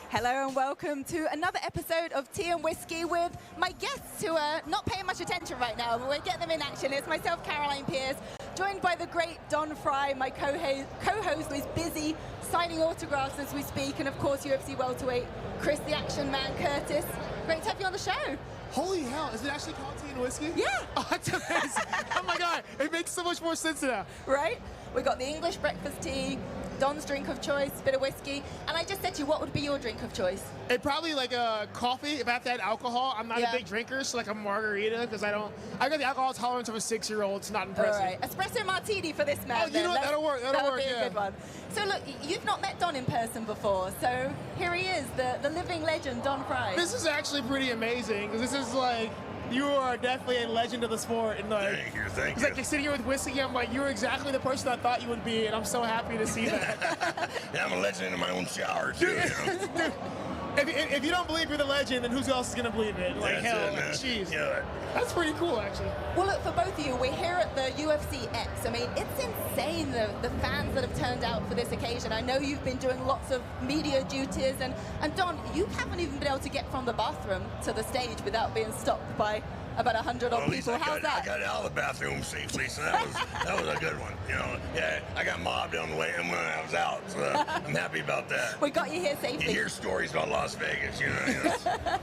Hello and welcome to another episode of Tea and Whiskey with my guests who are not paying much attention right now, but we'll get them in action. It's myself, Caroline Pearce, joined by the great Don Frye, my co-host who is busy signing autographs as we speak, and of course UFC welterweight Chris the Action Man Curtis. Great to have you on the show. Holy hell, is it actually called Tea and Whiskey? Yeah. Oh, that's amazing. Oh my God, it makes so much more sense now. Right? We got the English breakfast tea, Don's drink of choice, bit of whiskey, and I just said to you, what would be your drink of choice? It probably like a coffee. If I have to add alcohol, I'm not a big drinker, so like a margarita, because I got the alcohol tolerance of a 6-year-old. It's not impressive. All right, espresso martini for this man. Oh, you know what? That'll work. That'll work. Be a good one. So look, you've not met Don in person before, so here he is, the living legend, Don Frye. This is actually pretty amazing, because this is like, you are definitely a legend of the sport. And like, thank you. It's like you're sitting here with whiskey. I'm like, you're exactly the person I thought you would be, and I'm so happy to see that. Yeah, I'm a legend in my own shower too. Dude, if you don't believe you're the legend, then who else is gonna believe it? Like, That's hell, it, like, man. jeez. Yeah. That's pretty cool, actually. Well, look, for both of you, we're here at the UFC X. I mean, it's insane, the fans that have turned out for this occasion. I know you've been doing lots of media duties, and Don, you haven't even been able to get from the bathroom to the stage without being stopped by about 100 odd people. How's that? I got out of the bathroom safely, so that was a good one. You know, yeah, I got mobbed on the way and when I was out, so I'm happy about that. We got you here safely. You hear stories about Las Vegas, you know.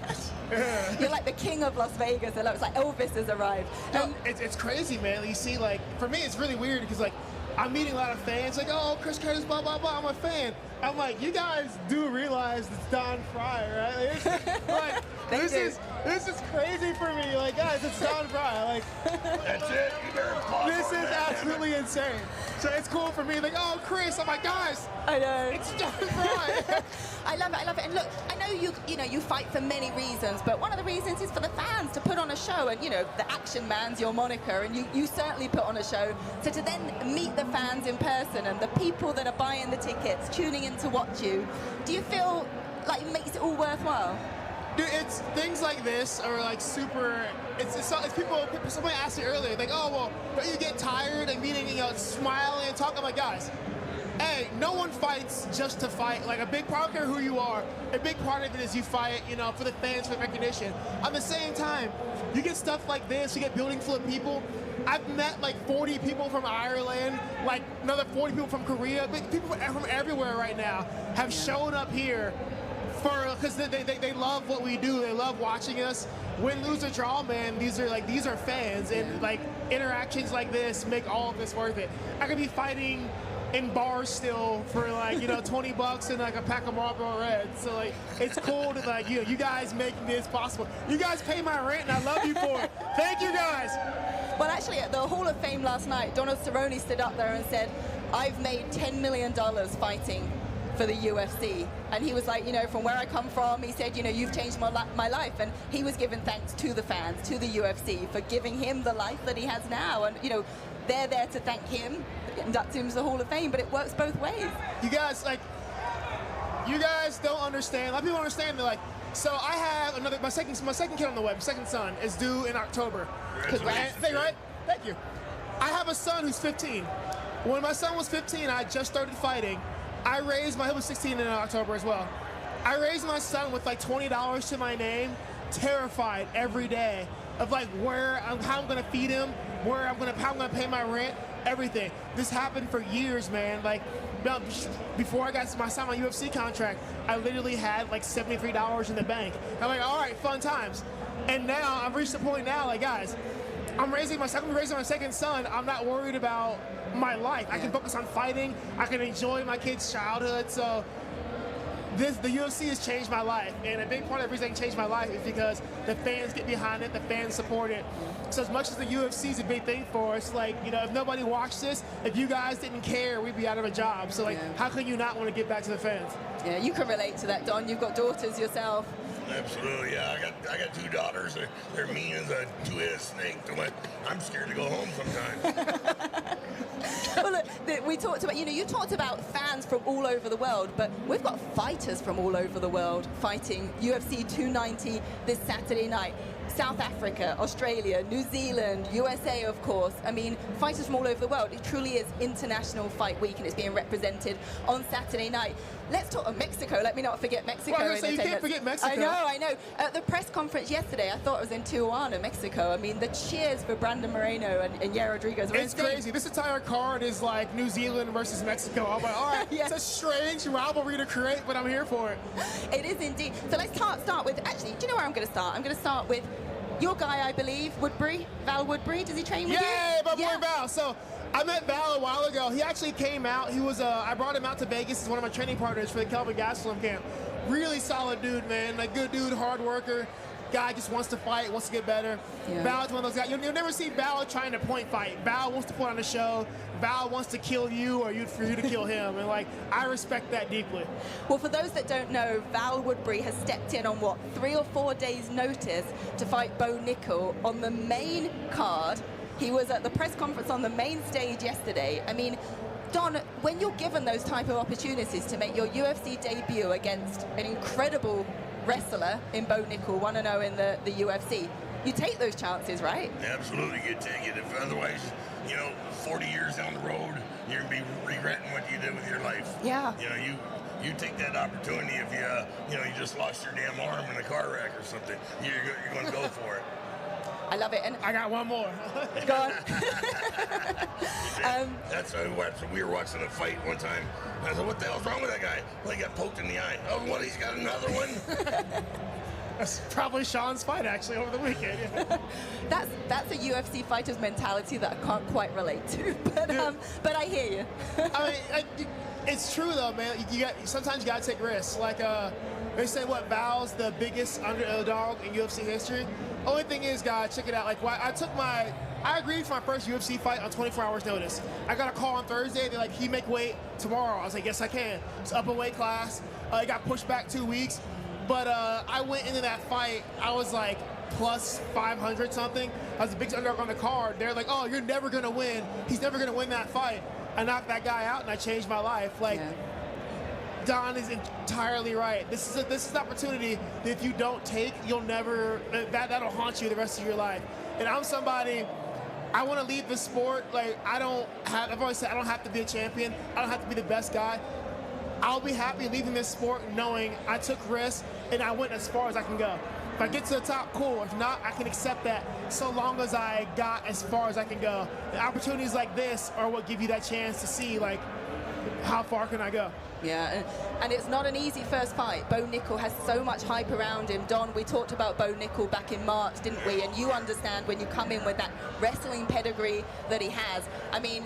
You're like the king of Las Vegas. It's like Elvis has arrived. No, it's crazy, man. You see, like, for me, it's really weird because, like, I'm meeting a lot of fans, like, oh, Chris Curtis, blah, blah, blah, I'm a fan. I'm like, you guys do realize it's Don Frye, right? Like, this is crazy for me. Like, guys, it's Don Frye. Like, That's it. You better pause this on is that. absolutely insane. So it's cool for me. Like, oh, Chris. I'm like, guys, I know. it's Don Frye. I love it. I love it. And look, I know you fight for many reasons, but one of the reasons is for the fans to put on a show. And the Action Man's your moniker, and you certainly put on a show. So to then meet the fans in person and the people that are buying the tickets, tuning in to watch you, do you feel like it makes it all worthwhile? Dude, it's things like this are like super. It's people. Somebody asked me earlier, like, oh well, don't you get tired of meeting, smiling and talking? I'm like, guys, hey, no one fights just to fight. Like, a big part, I don't care who you are, a big part of it is you fight, for the fans, for the recognition. At the same time, you get stuff like this, you get building full of people. I've met like 40 people from Ireland, like another 40 people from Korea. People from everywhere right now have shown up here because they love what we do. They love watching us. Win, lose, or draw, man. These are fans, and like interactions like this make all of this worth it. I could be fighting in bars still for like $20 and like a pack of Marlboro Reds. So like it's cool to like you guys making this possible. You guys pay my rent, and I love you for it. Thank you guys. Well, actually, at the Hall of Fame last night, Donald Cerrone stood up there and said, "I've made $10 million fighting for the UFC." And he was like, from where I come from, he said, you've changed my life. And he was giving thanks to the fans, to the UFC, for giving him the life that he has now. And, they're there to thank him, induct him to the Hall of Fame, but it works both ways. You guys don't understand. A lot of people don't understand. They're like, so I have my second kid on the way, my second son is due in October. Congrats. Right? Thank you. I have a son who's 15. When my son was 15, I just started fighting. He was 16 in October as well. I raised my son with like $20 to my name, terrified every day of like how I'm gonna feed him, how I'm gonna pay my rent, everything. This happened for years, man. Like, before I signed my UFC contract, I literally had like $73 in the bank. I'm like, all right, fun times. And now I've reached the point now, like, guys, I'm raising my second son. I'm not worried about my life. I can focus on fighting. I can enjoy my kid's childhood. So the UFC has changed my life, and a big part of the reason it changed my life is because the fans get behind it, the fans support it. So as much as the UFC is a big thing for us, like, if nobody watched this, if you guys didn't care, we'd be out of a job. So like, how can you not want to give back to the fans? Yeah, you can relate to that, Don. You've got daughters yourself. Absolutely, yeah. I got 2 daughters. They're mean as a two-headed snake. I'm scared to go home sometimes. Well, look, we talked about, you talked about fans from all over the world, but we've got fighters from all over the world fighting UFC 290 this Saturday night. South Africa, Australia, New Zealand, USA, of course. I mean, fighters from all over the world. It truly is International Fight Week, and it's being represented on Saturday night. Let's talk about Mexico. Let me not forget Mexico. Well, you can't forget Mexico. I know. At the press conference yesterday, I thought it was in Tijuana, Mexico. I mean, the cheers for Brandon Moreno and Yair Rodriguez were It's insane. crazy. This entire card is like New Zealand versus Mexico. I'm like, all right, Yeah. It's a strange rivalry to create, but I'm here for it. It is indeed. So let's start with, actually, do you know where I'm going to start? I'm going to start with your guy, I believe, Woodbury, Val Woodbury. Does he train with you? Yeah, my boy Val. So I met Val a while ago. He actually came out. He was, I brought him out to Vegas as one of my training partners for the Kelvin Gastelum camp. Really solid dude, man. Like, good dude, hard worker. Guy just wants to fight, wants to get better. Yeah. Val's one of those guys. You'll never see Val trying to point fight. Val wants to put on a show. Val wants to kill you or for you to kill him. And, like, I respect that deeply. Well, for those that don't know, Val Woodbury has stepped in on, 3 or 4 days' notice to fight Bo Nickel on the main card. He was at the press conference on the main stage yesterday. I mean, Don, when you're given those type of opportunities to make your UFC debut against an incredible wrestler in Bo Nickel, 1-0 in the UFC, you take those chances, right? Absolutely, you take it. If otherwise, 40 years down the road, you're gonna be regretting what you did with your life. Yeah. You take that opportunity if you just lost your damn arm in a car wreck or something. You're going to go for it. I love it. And I got one more. go on. That's what we were watching a fight one time. I said, "What the hell's wrong with that guy?" Well, he got poked in the eye. Oh, what? He's got another one. That's probably Sean's fight, actually, over the weekend. Yeah. That's a UFC fighter's mentality that I can't quite relate to, but I hear you. I mean, it's true though, man. Sometimes you gotta take risks. Like they say, Val's the biggest underdog in UFC history. Only thing is, guys, check it out. Like, I agreed for my first UFC fight on 24 hours notice. I got a call on Thursday. They're like, "Can you make weight tomorrow?" I was like, "Yes, I can." It's up a weight class. It got pushed back 2 weeks, but I went into that fight. I was like plus 500 something. I was the biggest underdog on the card. They're like, "Oh, you're never gonna win. He's never gonna win that fight." I knocked that guy out and I changed my life. Like, Yeah. Don is entirely right. This is an opportunity that if you don't take, you'll never, that'll haunt you the rest of your life. And I'm somebody, I want to leave the sport. Like, I've always said I don't have to be a champion. I don't have to be the best guy. I'll be happy leaving this sport knowing I took risks and I went as far as I can go. If I get to the top, cool. If not, I can accept that so long as I got as far as I can go. The opportunities like this are what give you that chance to see, like, how far can I go? Yeah, and it's not an easy first fight. Bo Nickel has so much hype around him. Don, we talked about Bo Nickel back in March, didn't we? And you understand when you come in with that wrestling pedigree that he has. I mean,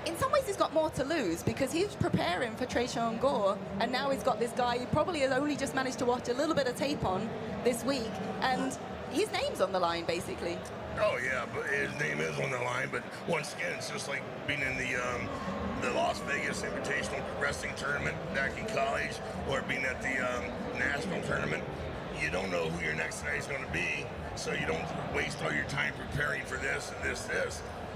in some ways he's got more to lose because he's preparing for Tresean Gore, and now he's got this guy who probably has only just managed to watch a little bit of tape on this week, and his name's on the line, basically. Oh yeah, but his name is on the line. But once again, it's just like being in the Las Vegas Invitational Wrestling Tournament back in college, or being at the national tournament. You don't know who your next guy is going to be, so you don't waste all your time preparing for this and this.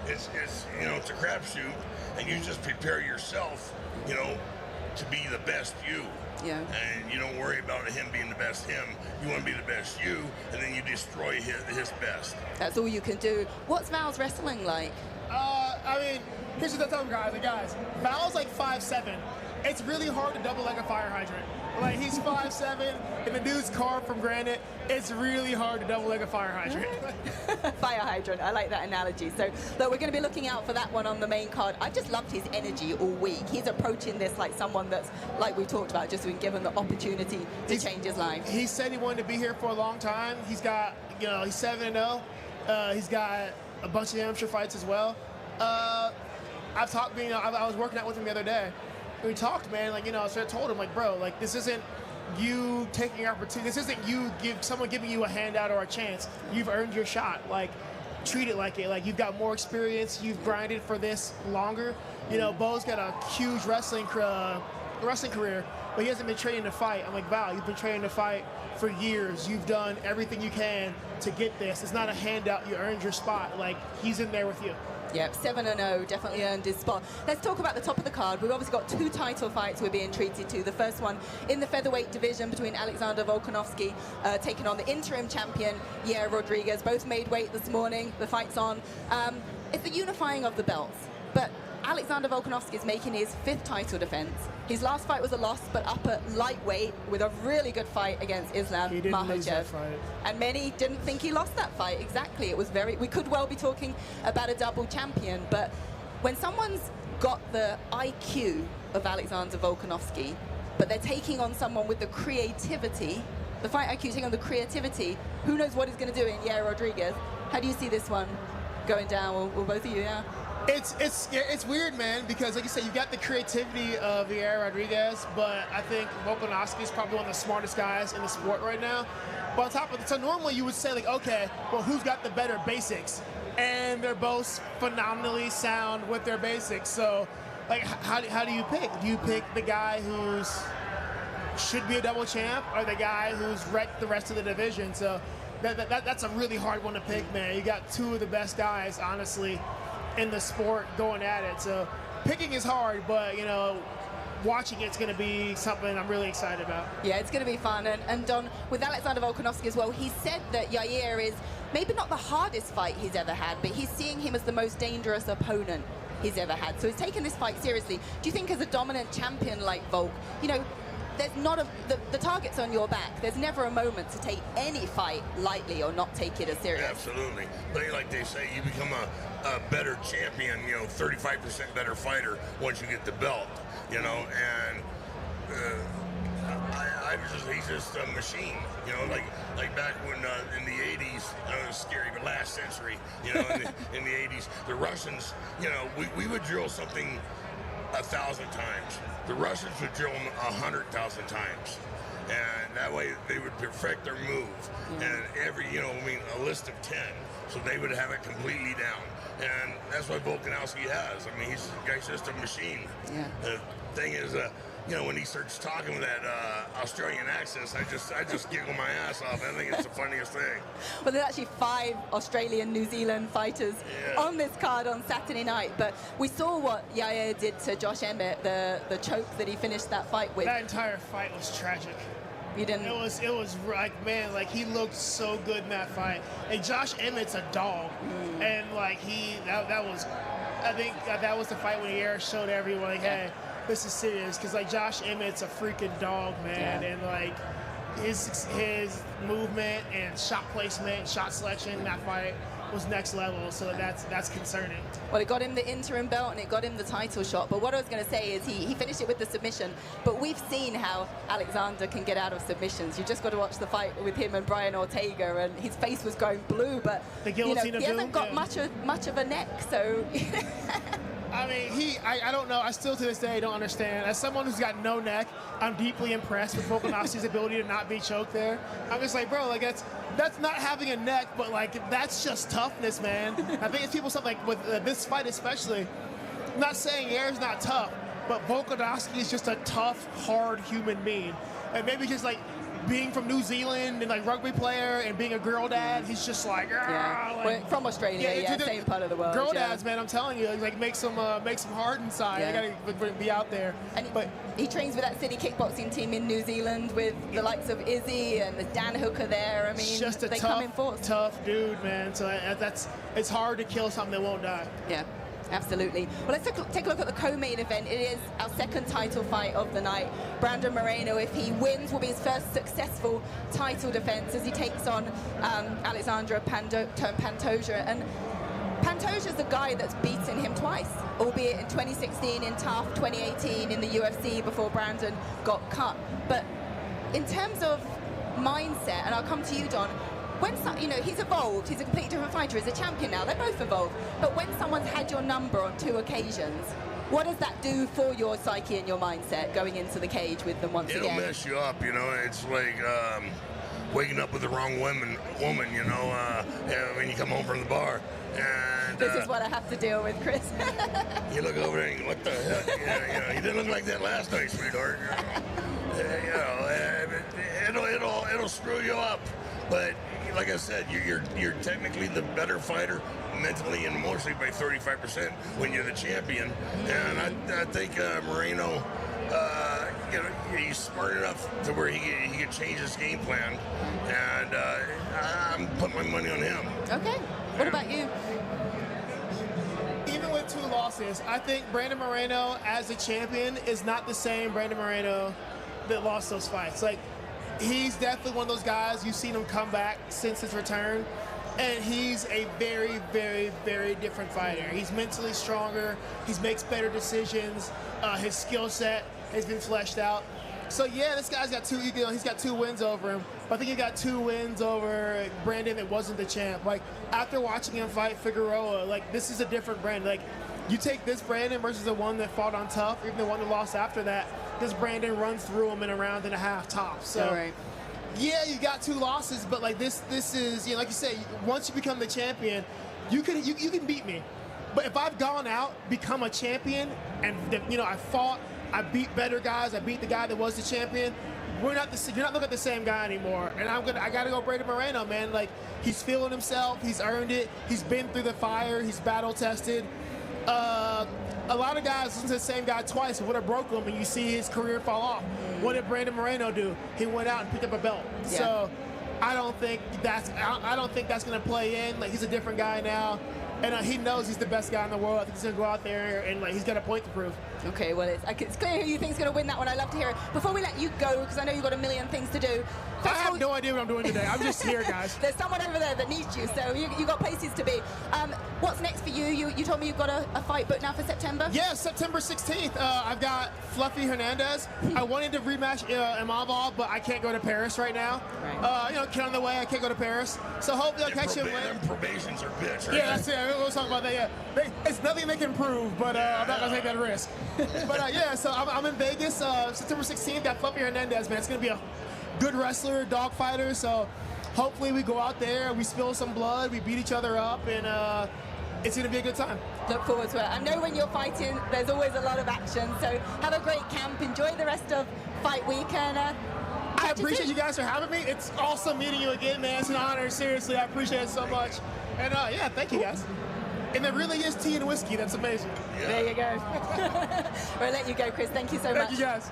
It's it's a crapshoot, and you just prepare yourself, to be the best you. Yeah. And you don't worry about him being the best him. You want to be the best you, and then you destroy his best. That's all you can do. What's Val's wrestling like? I mean, here's what I tell guys. Val's like 5'7". It's really hard to double like a fire hydrant. Like, he's 5'7", and the dude's carved from granite. It's really hard to double like a fire hydrant. Fire hydrant, I like that analogy. So look, we're going to be looking out for that one on the main card. I've just loved his energy all week. He's approaching this like someone that's, like we talked about, just been given the opportunity to change his life. He said he wanted to be here for a long time. He's got, he's 7-0. He's got a bunch of amateur fights as well. I've talked, I was working out with him the other day. We talked, man, so I told him, bro, this isn't you taking your opportunity. This isn't someone giving you a handout or a chance. You've earned your shot. Treat it like it. You've got more experience. You've grinded for this longer. Bo's got a huge wrestling career, but he hasn't been training to fight. I'm like, Val, you've been training to fight for years. You've done everything you can to get this. It's not a handout. You earned your spot. He's in there with you. Yep, 7-0, definitely earned his spot. Let's talk about the top of the card. We've obviously got 2 title fights we're being treated to. The first one in the featherweight division between Alexander Volkanovski taking on the interim champion, Yair Rodriguez. Both made weight this morning. The fight's on. It's the unifying of the belts. But Alexander Volkanovski is making his 5th title defense. His last fight was a loss, but up at lightweight with a really good fight against Islam He didn't lose that Makhachev. fight. And many didn't think he lost that fight. Exactly. It was we could well be talking about a double champion, but when someone's got the IQ of Alexander Volkanovski, but they're taking on someone with the creativity, the fight IQ taking on the creativity, who knows what he's going to do in Yair Rodriguez. How do you see this one going down, or both of you? Yeah. It's weird, man, because like you said, you got the creativity of Yair Rodriguez, but I think Volkanovski is probably one of the smartest guys in the sport right now. But on top of it, so normally you would say like, okay, well, who's got the better basics? And they're both phenomenally sound with their basics. So, like, how do you pick? Do you pick the guy who's should be a double champ, or the guy who's wrecked the rest of the division? So that's a really hard one to pick, man. You got 2 of the best guys, honestly, in the sport going at it. So picking is hard, but you know, watching it's going to be something I'm really excited about. Yeah, it's going to be fun. And Don, with Alexander Volkanovski as well, he said that Yair is maybe not the hardest fight he's ever had, but he's seeing him as the most dangerous opponent he's ever had. So he's taken this fight seriously. Do you think as a dominant champion like Volk, you know, there's not the target's on your back. There's never a moment to take any fight lightly or not take it as serious. Absolutely. But like they say, you become a better champion, you know, 35% better fighter once you get the belt, you know, and he's just a machine, you know, like back when in the 80s, I know it's scary, but last century, you know, in the 80s, the Russians, you know, we would drill something 1,000 times. The Russians would drill them 100,000 times. And that way they would perfect their move. And every, you know, I mean, a list of 10. So they would have it completely down. And that's what Volkanovski has. I mean, the guy's just a machine. Yeah. The thing is, you know, when he starts talking with that Australian accent, I just giggle my ass off. I think it's the funniest thing. Well, there's actually 5 Australian, New Zealand fighters on this card on Saturday night. But we saw what Yair did to Josh Emmett, the choke that he finished that fight with. That entire fight was tragic. You didn't. It was like, man, like he looked so good in that fight. And Josh Emmett's a dog, and like that was, I think that was the fight when Yair showed everyone like, hey, this is serious, because like Josh Emmett's a freaking dog, man, and like his movement and shot placement, shot selection in that fight was next level. So that's concerning. Well, it got him the interim belt and it got him the title shot. But what I was going to say is he finished it with the submission. But we've seen how Alexander can get out of submissions. You just got to watch the fight with him and Brian Ortega, and his face was going blue. But you know, he hasn't got much of a neck, so. I mean, I don't know. I still to this day don't understand. As someone who's got no neck, I'm deeply impressed with Volkanovski's ability to not be choked there. I'm just like, bro, like that's not having a neck, but like that's just toughness, man. I think it's people something like with this fight especially. I'm not saying Yair's not tough, but Volkanovski is just a tough, hard human being, and maybe just like being from New Zealand and like rugby player and being a girl dad, he's just like, well, from Australia, same part of the world. Girl dads, man, I'm telling you, like makes them hard inside. They gotta be out there. And he trains with that city kickboxing team in New Zealand with the likes of Izzy and the Dan Hooker there. I mean, just they come in force. Tough dude, man. So it's hard to kill something that won't die. Yeah. Absolutely. Well, let's take a look at the co-main event. It is our second title fight of the night. Brandon Moreno, if he wins, will be his first successful title defense as he takes on Alexandre Pantoja. And Pantoja's the guy that's beaten him twice, albeit in 2016 in TUF, 2018 in the UFC before Brandon got cut. But in terms of mindset, and I'll come to you, Don, when he's evolved, he's a completely different fighter, he's a champion now, they're both evolved. But when someone's had your number on 2 occasions, what does that do for your psyche and your mindset going into the cage with them once again? It'll mess you up, you know. It's like waking up with the wrong woman, you know, when you come home from the bar. And this is what I have to deal with, Chris. You look over there and you go, what the heck? You know, you didn't look like that last night, sweetheart. You know, it'll screw you up. But like I said, you're technically the better fighter mentally and emotionally by 35% when you're the champion. And I think Moreno, he's smart enough to where he can change his game plan. And I'm putting my money on him. Okay. What about you? Even with 2 losses, I think Brandon Moreno as a champion is not the same Brandon Moreno that lost those fights. Like, he's definitely one of those guys, you've seen him come back since his return, and he's a very, very, very different fighter. He's mentally stronger, he makes better decisions, his skill set has been fleshed out. So yeah, this guy's got he's got 2 wins over him, but I think he got 2 wins over Brandon that wasn't the champ. Like, after watching him fight Figueroa, like, this is a different Brandon. Like, you take this Brandon versus the one that fought on Tough, even the one that lost after that, this Brandon runs through him in a round and a half tops. So, right. Yeah, you got 2 losses, but like this is, like you say, once you become the champion, you can beat me. But if I've gone out, become a champion, and I fought, I beat better guys, I beat the guy that was the champion, you're not looking at the same guy anymore. And I gotta go Brandon Moreno, man. Like, he's feeling himself, he's earned it, he's been through the fire, he's battle tested. A lot of guys listen to the same guy twice and would have broke him, and you see his career fall off. What did Brandon Moreno do? He went out and picked up a belt. Yeah. So I don't think that's going to play in. Like, he's a different guy now, and he knows he's the best guy in the world. I think he's going to go out there and he's got a point to prove. Okay, well, it's clear who you think is going to win that one. I love to hear it. Before we let you go, because I know you've got a million things to do. I have no idea what I'm doing today. I'm just here, guys. There's someone over there that needs you, so you got places to be. What's next for you? You told me you've got a fight booked now for September? Yeah, September 16th. I've got Fluffy Hernandez. I wanted to rematch Imavov, but I can't go to Paris right now. Right. Kid on the way, I can't go to Paris. So hopefully I'll catch him. Probations are bitch, right? Yeah, that's it. We'll talk about that. Yeah, it's nothing they can prove, but I'm not gonna take that risk. But yeah, so I'm in Vegas, September 16th. Got Fluffy Hernandez, man. It's gonna be a good wrestler, dog fighter. So hopefully we go out there, we spill some blood, we beat each other up, and it's gonna be a good time. Look forward to it. I know when you're fighting, there's always a lot of action. So have a great camp. Enjoy the rest of fight week, and I appreciate you guys for having me. It's awesome meeting you again, man. It's an honor. Seriously, I appreciate it so much. And yeah, thank you guys. And there really is tea and whiskey. That's amazing. Yeah. There you go. We'll let you go, Chris. Thank you so much. Thank you, guys.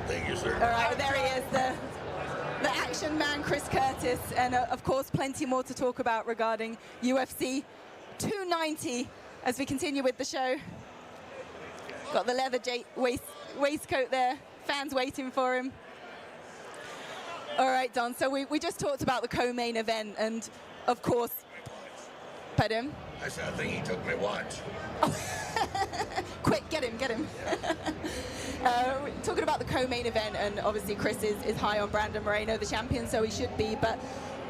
Thank you, sir. All right, there he is, the action man, Chris Curtis. And of course, plenty more to talk about regarding UFC 290 as we continue with the show. Got the leather waistcoat there. Fans waiting for him. All right, Don. So we just talked about the co-main event, and of course, pardon? I said, I think he took my watch. Oh. Quick, get him. Talking about the co-main event, and obviously Chris is high on Brandon Moreno, the champion, so he should be, but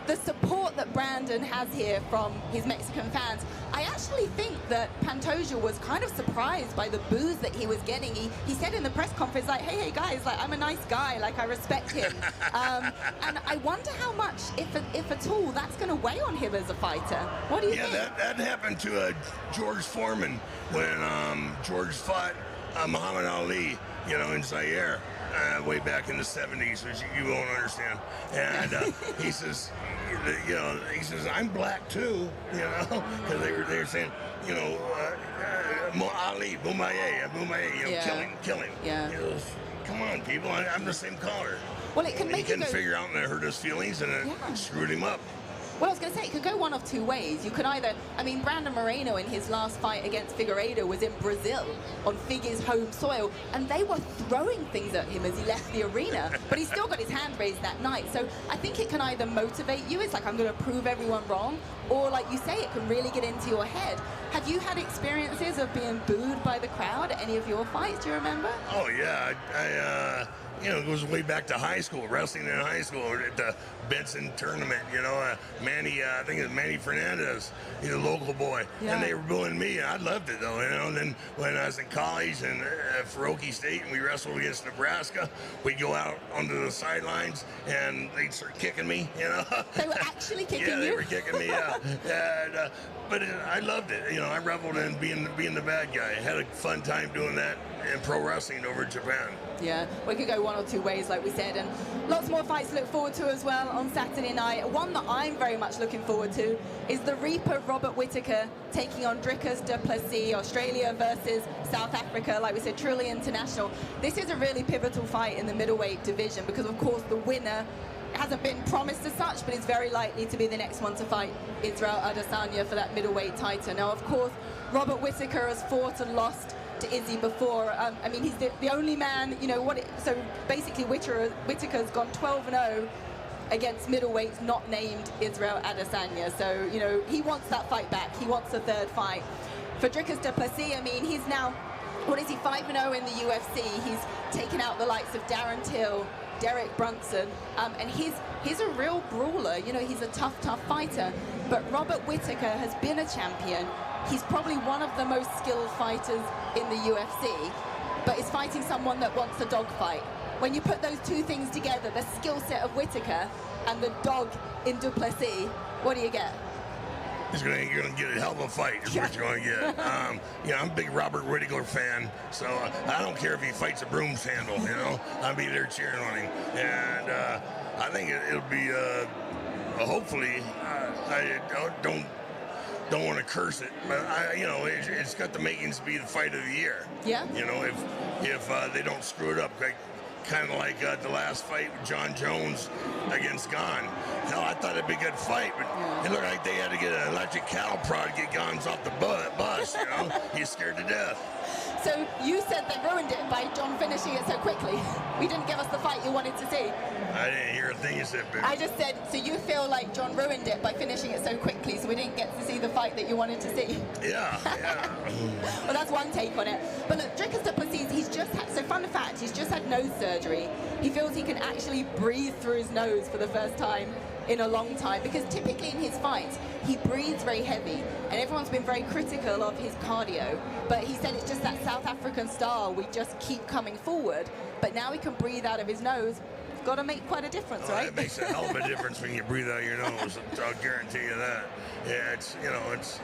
the support that Brandon has here from his Mexican fans, I actually think that Pantoja was kind of surprised by the boos that he was getting. He said in the press conference, like, hey guys, like, I'm a nice guy, like, I respect him. And I wonder how much, if at all, that's going to weigh on him as a fighter. What do you think? Yeah, that happened to George Foreman when George fought Muhammad Ali, in Zaire. Way back in the 70s, which you won't understand. And he says, I'm black too, because they were saying, Ali, Bumaye, kill him. Yeah. He goes, come on, people, I'm the same color. Well, it can make he couldn't figure out, and it hurt his feelings, and it screwed him up. Well, I was going to say, it could go one of two ways. You could either, Brandon Moreno in his last fight against Figueiredo was in Brazil on Figue's home soil, and they were throwing things at him as he left the arena, but he still got his hand raised that night. So I think it can either motivate you, it's like, I'm going to prove everyone wrong, or like you say, it can really get into your head. Have you had experiences of being booed by the crowd at any of your fights? Do you remember? Oh, yeah. I it goes way back to high school, wrestling in high school at the Benson tournament, Manny, I think it was Manny Fernandez, he's a local boy, and they were booing me, and I loved it though, and then when I was in college and at Faroki State and we wrestled against Nebraska, we'd go out onto the sidelines and they'd start kicking me, They were actually kicking you? Yeah, they were kicking me, but I loved it, I reveled in being the bad guy. I had a fun time doing that. in pro wrestling over Japan. Yeah, we could go one or two ways, like we said, and lots more fights to look forward to as well on Saturday night. One that I'm very much looking forward to is the Reaper Robert Whittaker taking on Dricus du Plessis, Australia versus South Africa. Like we said, truly international. This is a really pivotal fight in the middleweight division because, of course, the winner hasn't been promised as such, but is very likely to be the next one to fight Israel Adesanya for that middleweight title. Now, of course, Robert Whittaker has fought and lost to Izzy before. I mean, he's the only man, you know, so basically Whittaker's gone 12-0 against middleweights not named Israel Adesanya. So, you know, he wants that fight back. He wants a third fight. For Dricus du Plessis, I mean, he's now, 5-0 in the UFC. He's taken out the likes of Darren Till, Derek Brunson, and he's a real brawler. You know, he's a tough fighter. But Robert Whittaker has been a champion. He's probably one of the most skilled fighters in the UFC, but is fighting someone that wants a dogfight. When you put those two things together, the skill set of Whittaker and the dog in du Plessis, what do you get? You're gonna get a hell of a fight is what you're gonna get. You know, I'm a big Robert Whittaker fan, so I don't care if he fights a broom's handle, you know. I'll be there cheering on him. And I think it'll be, hopefully, I don't want to curse it, but you know, it's got the makings to be the fight of the year. Yeah. You know, if they don't screw it up, kind of like the last fight with John Jones against Gane. Hell, I thought it'd be a good fight, but it looked like they had to get an electric cattle prod to get Gane's off the bus. You know, he's scared to death. So you said they ruined it by John finishing it so quickly. We didn't give us the fight you wanted to see. I didn't hear a thing you said, baby. I just said, so you feel like John ruined it by finishing it so quickly, so we didn't get to see the fight that you wanted to see. Yeah. Well, that's one take on it. But look, Dricus du Plessis, he's just had, so fun fact, he's just had nose surgery. He feels he can actually breathe through his nose for the first time in a long time, because typically in his fights, he breathes very heavy, and everyone's been very critical of his cardio, but he said it's just that South African style, we just keep coming forward, but now he can breathe out of his nose. It's got to make quite a difference, right? It makes a hell of a difference when you breathe out your nose, I'll guarantee you that. Yeah, it's, you know, it's,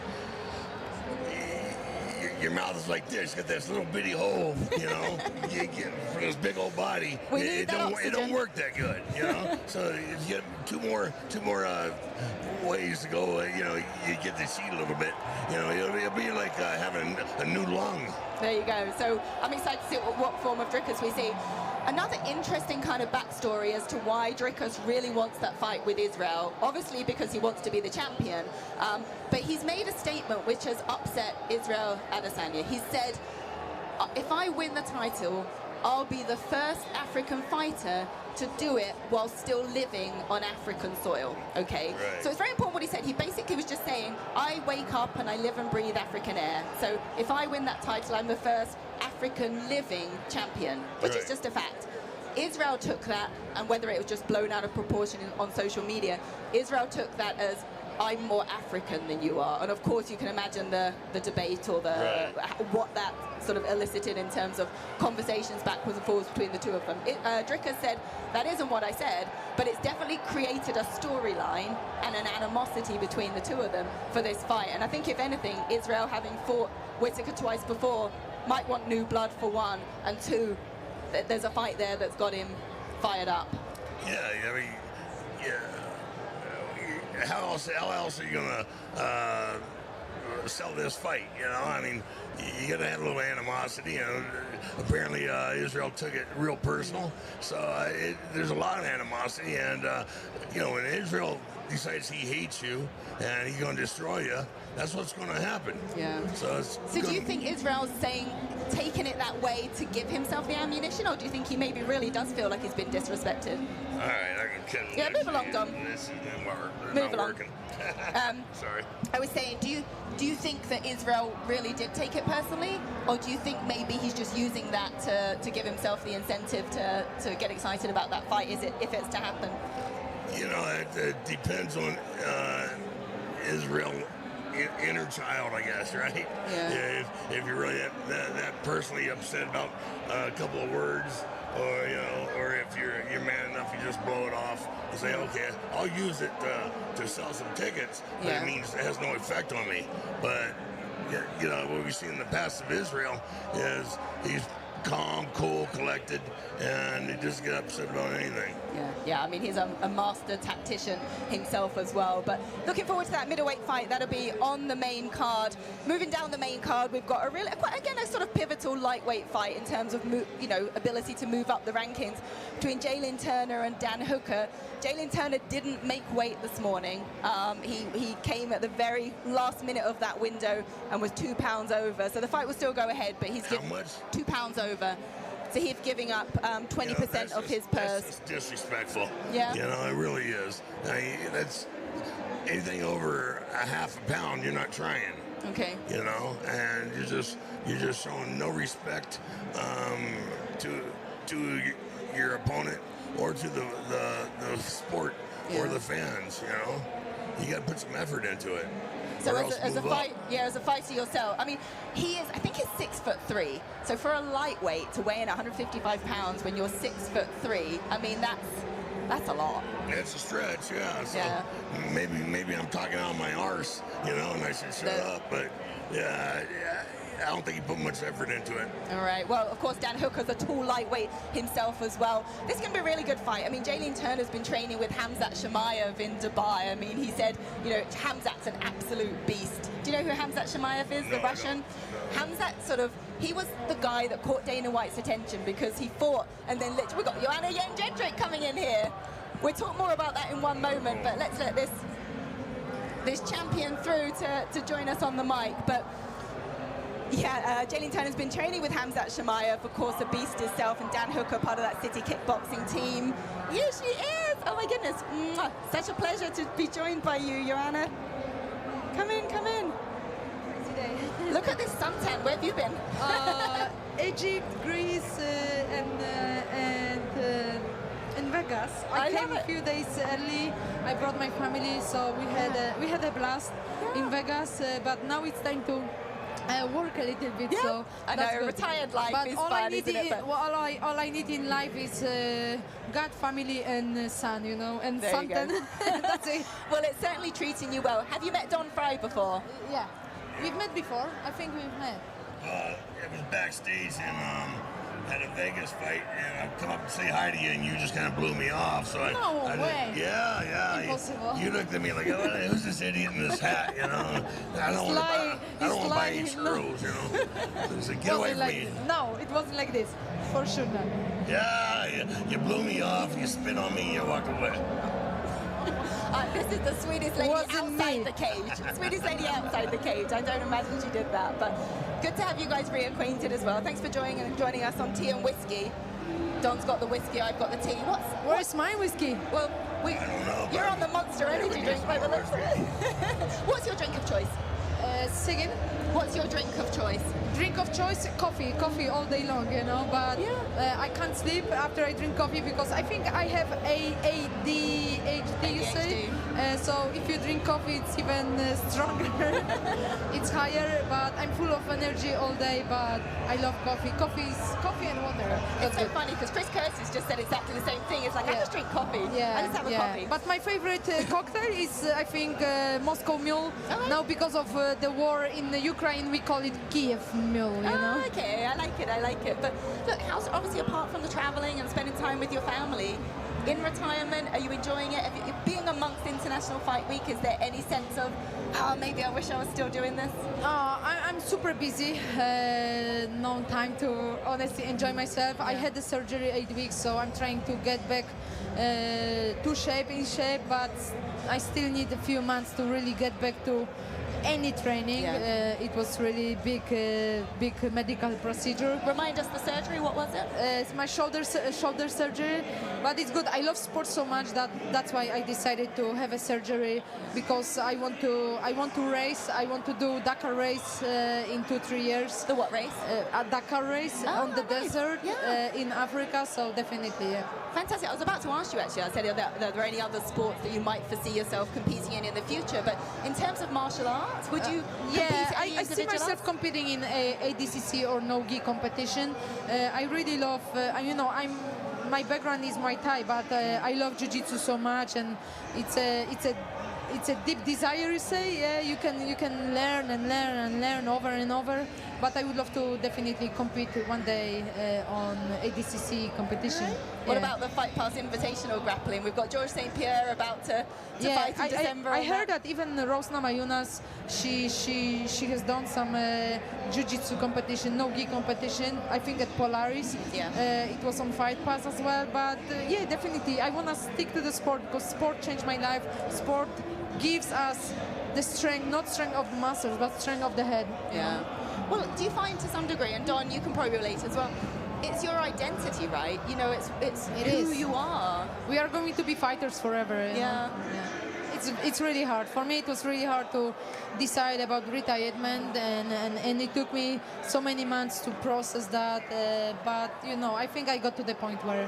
your mouth is like this, got this little bitty hole, you know, you get for this big old body. It don't work that good, you know. So if you get two more ways to go, you know, you get to see a little bit. You know, it'll be like having a new lung. There you go. So I'm excited to see what form of Dricus we see. Another interesting kind of backstory as to why Dricus really wants that fight with Israel. Obviously because he wants to be the champion, but he's made a statement which has upset Israel Adesanya. He said, if I win the title, I'll be the first African fighter to do it while still living on African soil, okay? Right. So it's very important what he said. He basically was just saying, I wake up and I live and breathe African air. So if I win that title, I'm the first African living champion, which is just a fact. Israel took that, and whether it was just blown out of proportion on social media, Israel took that as, I'm more African than you are. And of course you can imagine the debate or what that sort of elicited in terms of conversations backwards and forwards between the two of them. Dricus said, that isn't what I said, but it's definitely created a storyline and an animosity between the two of them for this fight. And I think if anything, Israel, having fought Whittaker twice before, might want new blood for one, and two, there's a fight there that's got him fired up. Yeah, I mean, yeah. How else are you gonna sell this fight? You know, I mean, you gotta have a little animosity. You know, apparently Israel took it real personal, so there's a lot of animosity. And you know, when Israel decides he hates you and he's gonna destroy you, that's what's gonna happen. Yeah. So do you think Israel's taking it that way to give himself the ammunition, or do you think he maybe really does feel like he's been disrespected? All right, I can. Yeah, move along, Dom. This isn't move along. Working. Sorry. I was saying, do you think that Israel really did take it personally, or do you think maybe he's just using that to give himself the incentive to get excited about that fight? If it's to happen? You know, it depends on Israel. Inner child, I guess, right? Yeah. If you're really that personally upset about a couple of words, or you know, or if you're man enough, you just blow it off and say, okay, I'll use it to sell some tickets, but it means it has no effect on me. But you know, what we've seen in the past of Israel is he's calm, cool, collected, and he doesn't get upset about anything. Yeah. I mean, he's a master tactician himself as well. But looking forward to that middleweight fight. That'll be on the main card. Moving down the main card, we've got a sort of pivotal lightweight fight in terms of ability to move up the rankings between Jalen Turner and Dan Hooker. Jalen Turner didn't make weight this morning. He came at the very last minute of that window and was 2 pounds over. So the fight will still go ahead, but he's How much? 2 pounds over. So he's giving up 20% of his purse. That's just disrespectful. Yeah. It really is. That's anything over a half a pound. You're not trying. Okay. And you're just showing no respect to your opponent or to the sport or the fans. You got to put some effort into it. So as a fighter yourself, I mean, I think he's 6'3". So for a lightweight to weigh in 155 pounds when you're 6'3", I mean, that's a lot. It's a stretch, yeah. So maybe I'm talking out of my arse, and I should shut up. But yeah, I don't think he put much effort into it. All right. Well, of course, Dan Hooker's a tall lightweight himself as well. This is going to be a really good fight. I mean, Jalen Turner's been training with Hamzat Chimaev in Dubai. I mean, he said, Hamzat's an absolute beast. Do you know who Hamzat Chimaev is, the Russian? No. Hamzat he was the guy that caught Dana White's attention because he fought, and then literally, we've got Joanna Jędrzejczyk coming in here. We'll talk more about that in one moment, but let's let this champion through to join us on the mic. But yeah, Jalen Turner's been training with Hamzat Chimaev, of course, a beast himself, and Dan Hooker, part of that City kickboxing team. Here she is! Oh my goodness, such a pleasure to be joined by you, Joanna. Come in. Today. Look at this suntan. Where have you been? Egypt, Greece, and in Vegas. I came a few days early. I brought my family, so we had a blast in Vegas. But now it's time to work a little bit. Yeah. So I know, retired life is fun, isn't it? All I need in life is God, family, and son, and there something. That's it. Well, it's certainly treating you well. Have you met Don Frye before? Yeah, we've met before. I think we've met. It was backstage at a Vegas fight, and I come up and say hi to you, and you just kind of blew me off. So No way. Yeah. Impossible. You looked at me like, who's this idiot in this hat? I don't want to buy any screws. It's like, get away from me. No, it wasn't like this. For sure not. Yeah, you blew me off, you spit on me, and you walked away. This is the sweetest lady outside the cage. Sweetest lady outside the cage. I don't imagine she did that, but good to have you guys reacquainted as well. Thanks for joining us on Tea and Whiskey. Don's got the whiskey, I've got the tea. Where's my whiskey? Well, I don't know. you're on the Monster Energy drink by the looks of it. What's your drink of choice? Second. What's your drink of choice? Drink of choice, coffee all day long, but I can't sleep after I drink coffee because I think I have ADHD, you say? So if you drink coffee, it's even stronger. It's higher, but I'm full of energy all day, but I love coffee. Coffee and water. It's so funny because Chris Curtis just said exactly the same thing. It's like, I just drink coffee. I just have a coffee. But my favorite cocktail is, I think, Moscow Mule. Now because of the war in Ukraine, we call it Kiev Mule, Okay, I like it. But look, obviously apart from the traveling and spending time with your family, in retirement, are you enjoying it? Being amongst International Fight Week, is there any sense of, maybe I wish I was still doing this? I'm super busy. No time to honestly enjoy myself. I had the surgery 8 weeks, so I'm trying to get back in shape, but I still need a few months to really get back to any training. It was really big medical procedure. Remind us the surgery, what was it? It's my shoulder surgery, but it's good. I love sports so much that's why I decided to have a surgery, because I want to race. I want to do Dakar race in 2-3 years. The what race? A Dakar race on the desert in Africa, so definitely, Fantastic. I was about to ask you actually, I said, are there any other sports that you might foresee yourself competing in the future? But in terms of martial arts, would you compete in I see myself competing in a ADCC or no-gi competition. I really love, my background is Muay Thai, but I love Jiu-Jitsu so much, and it's it's a deep desire, you say. Yeah, you can learn and learn and learn over and over. But I would love to definitely compete one day on ADCC competition. What about the Fight Pass Invitational grappling? We've got George St. Pierre about to fight in December. I heard that even Rose Namajunas, she has done some jiu-jitsu competition, no-gi competition, I think at Polaris. Yeah. It was on Fight Pass as well. But yeah, definitely, I want to stick to the sport because sport changed my life. Sport gives us the strength, not strength of the muscles, but strength of the head. Yeah. Well, do you find to some degree, and Don, you can probably relate as well, it's your identity, right? You know, it's who you are. We are going to be fighters forever. You know? It's really hard. For me, it was really hard to decide about retirement, and it took me so many months to process that. But, you know, I think I got to the point where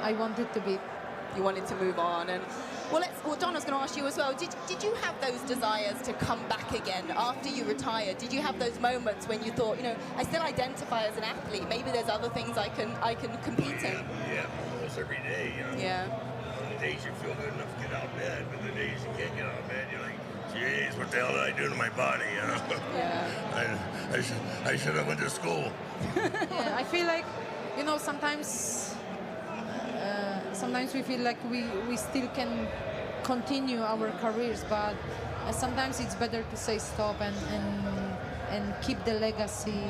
I wanted to be. You wanted to move on. And well, Don, I was going to ask you as well, did you have those desires to come back again after you retired? Did you have those moments when you thought, you know, I still identify as an athlete, maybe there's other things I can compete in? Yeah, almost every day, you know. Yeah. On the days you feel good enough to get out of bed, but the days you can't get out of bed, you're like, jeez, what the hell did I do to my body, you know? Yeah. I should have went to school. Yeah, I feel like, you know, sometimes we feel like we still can continue our careers, but sometimes it's better to say stop and keep the legacy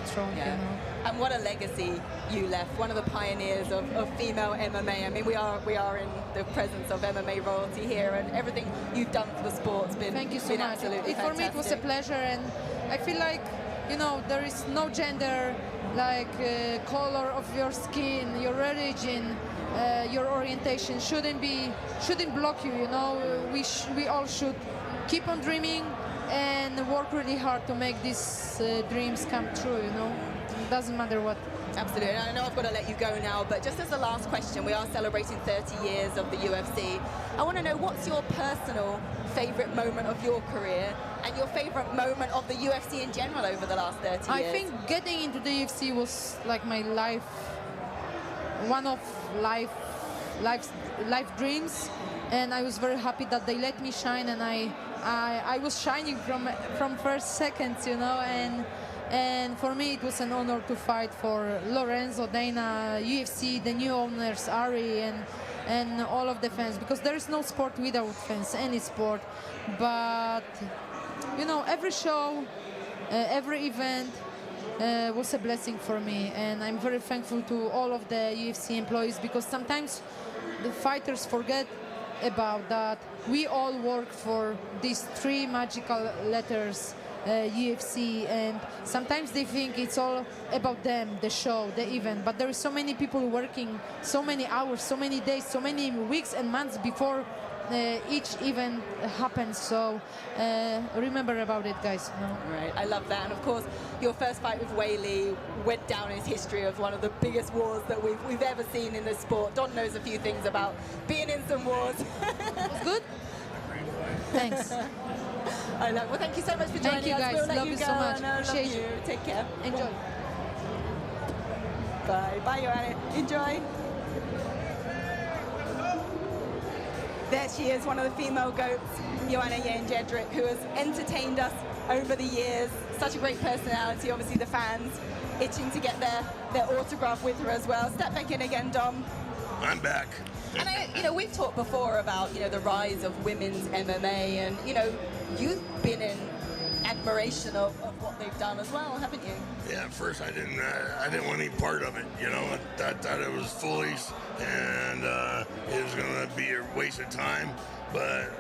strong. Yeah. You know? And what a legacy you left, one of the pioneers of female MMA. I mean, we are in the presence of MMA royalty here, and everything you've done for the sport's been Thank you so been much. absolutely For me, it was a pleasure, and I feel like, you know, there is no gender, like color of your skin, your religion, your orientation shouldn't block you. You know, we all should keep on dreaming and work really hard to make these dreams come true. You know, it doesn't matter what. Absolutely. And I know I've got to let you go now, but just as the last question, we are celebrating 30 years of the UFC. I want to know, what's your personal favorite moment of your career and your favorite moment of the UFC in general over the last 30 years? I think getting into the UFC was like my life, one of life's dreams, and I was very happy that they let me shine, and I was shining from first seconds, you know, and for me it was an honor to fight for Lorenzo, Dana, UFC, the new owners, Ari, and all of the fans, because there is no sport without fans, any sport. But, you know, every show, every event was a blessing for me, and I'm very thankful to all of the UFC employees, because sometimes the fighters forget about that. We all work for these three magical letters, UFC, and sometimes they think it's all about them, the show, the event, but there are so many people working so many hours, so many days, so many weeks and months before each event happens. So remember about it, guys. No? Right, I love that. And of course, your first fight with Weili went down in history of one of the biggest wars that we've ever seen in this sport. Don knows a few things about being in some wars. Good? Thanks. I love. Well, thank you so much for joining Thank you, us. guys. We'll let Love you you go, so much. and I love Appreciate you. you. Take care. Enjoy. Bye. Bye, Joanna. Enjoy. There she is, one of the female goats, Joanna Jędrzejczyk, who has entertained us over the years. Such a great personality. Obviously, the fans itching to get their autograph with her as well. Step back in again, Dom. I'm back. And we've talked before about, the rise of women's MMA, and, you've been in admiration of what they've done as well, haven't you? Yeah, at first I didn't want any part of it, I thought it was foolish, and it was going to be a waste of time, but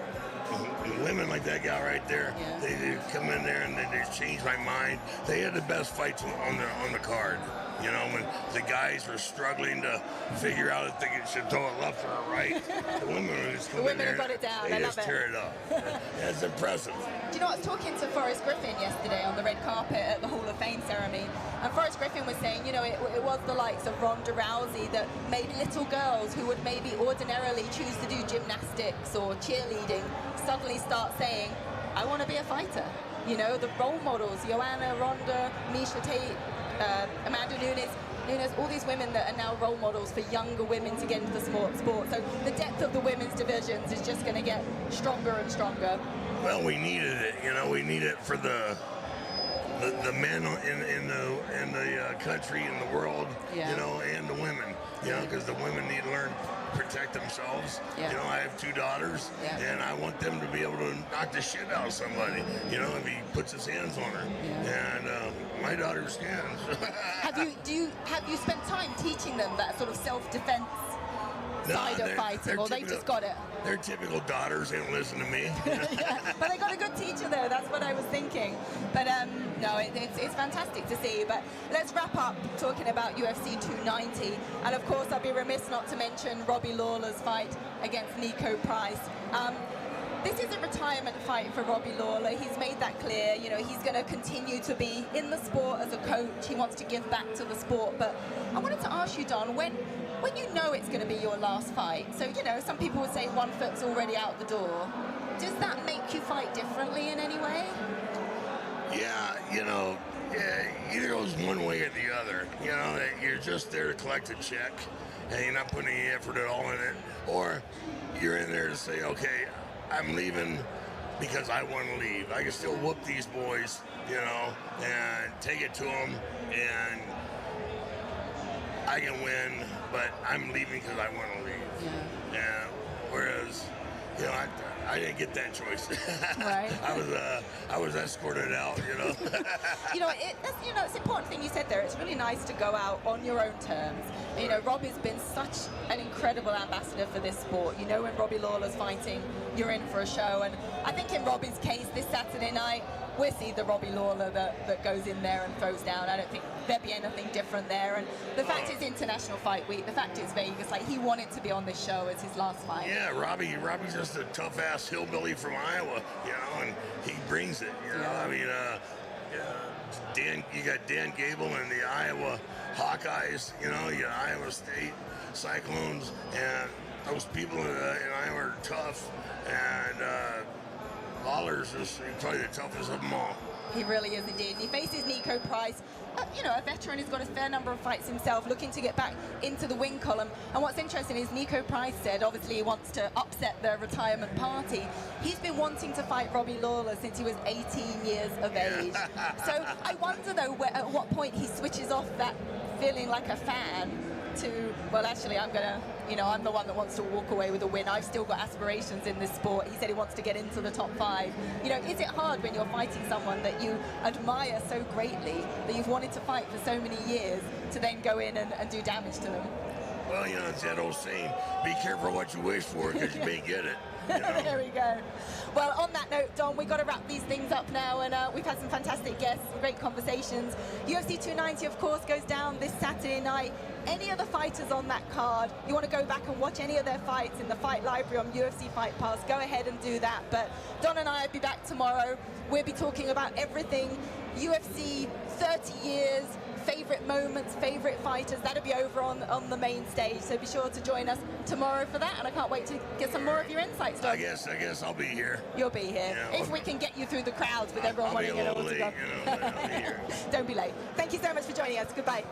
women like that gal right there, Yeah. they come in there and they just changed my mind. They had the best fights on the card. When the guys were struggling to figure out if they should throw it left or right, the women were just coming in there. got it down. They I just love it. tear it up. That's impressive. Do you know, I was talking to Forrest Griffin yesterday on the red carpet at the Hall of Fame ceremony, and Forrest Griffin was saying, it was the likes of Ronda Rousey that made little girls who would maybe ordinarily choose to do gymnastics or cheerleading suddenly start saying, I want to be a fighter. The role models, Joanna, Ronda, Misha Tate, Amanda Nunes, You know, there's all these women that are now role models for younger women to get into the sport. So the depth of the women's divisions is just going to get stronger and stronger. Well, we needed it. You know, we need it for the men in the country, in the world, Yeah. you know, and the women, you know, because the women need to learn to protect themselves. Yeah. You know, I have 2 daughters, Yeah. and I want them to be able to knock the shit out of somebody, you know, if he puts his hands on her. Yeah. And my daughter stands. Have you spent time teaching them that sort of self-defense side of fighting, or they just got it? They're typical daughters. They don't listen to me. Yeah, but they got a good teacher there. That's what I was thinking. But no, it's fantastic to see. But let's wrap up talking about UFC 290. And of course, I'd be remiss not to mention Robbie Lawler's fight against Nico Price. This is a retirement fight for Robbie Lawler. He's made that clear. You know, he's going to continue to be in the sport as a coach. He wants to give back to the sport. But I wanted to ask you, Don, when you know it's going to be your last fight, so, you know, some people would say one foot's already out the door. Does that make you fight differently in any way? Yeah, you know, either goes one way or the other. You know, that you're just there to collect a check and you're not putting any effort at all in it. Or you're in there to say, okay, I'm leaving because I want to leave. I can still whoop these boys, you know, and take it to them, and I can win, but I'm leaving because I want to leave. Yeah. Whereas, you know, I didn't get that choice. Right. I was escorted out, you know. It's an important thing you said there. It's really nice to go out on your own terms. You know, Robbie's been such an incredible ambassador for this sport. You know, when Robbie Lawler's fighting, you're in for a show. And I think in Robbie's case, this Saturday night, we'll see the Robbie Lawler that goes in there and throws down. I don't think there'd be anything different there. And the fact it's International Fight Week, the fact it's Vegas, like, he wanted to be on this show as his last fight. Yeah, Robbie's just a tough-ass hillbilly from Iowa, you know, and he brings it, you know. Yeah. I mean, you got Dan Gable and the Iowa Hawkeyes, you know, you got Iowa State Cyclones, and those people in Iowa are tough, and Lawler's just probably the toughest of them all. He really is indeed. And he faces Nico Price, you know, a veteran who's got a fair number of fights himself, looking to get back into the win column. And what's interesting is Nico Price said, obviously, he wants to upset the retirement party. He's been wanting to fight Robbie Lawler since he was 18 years of age. So I wonder, though, at what point he switches off that feeling like a fan to, well, actually, I'm the one that wants to walk away with a win. I've still got aspirations in this sport. He said he wants to get into the top 5. You know, is it hard when you're fighting someone that you admire so greatly, that you've wanted to fight for so many years, to then go in and do damage to them? Well, you know, it's that old saying, be careful what you wish for, because you may get it. You know? There we go. Well, on that note, Don, we've got to wrap these things up now, and we've had some fantastic guests, some great conversations. UFC 290, of course, goes down this Saturday night. Any other fighters on that card, you want to go back and watch any of their fights in the fight library on UFC Fight Pass, go ahead and do that. But Don and I will be back tomorrow. We'll be talking about everything UFC 30 years, favorite moments, favorite fighters. That'll be over on the main stage, so be sure to join us tomorrow for that, and I can't wait to get some more of your insights, Don. I guess I'll be here. You'll be here. Yeah, if we can get you through the crowds with everyone I'll be wanting a it all little to late, go. you know, but I'll be here. Don't be late. Thank you so much for joining us. Goodbye.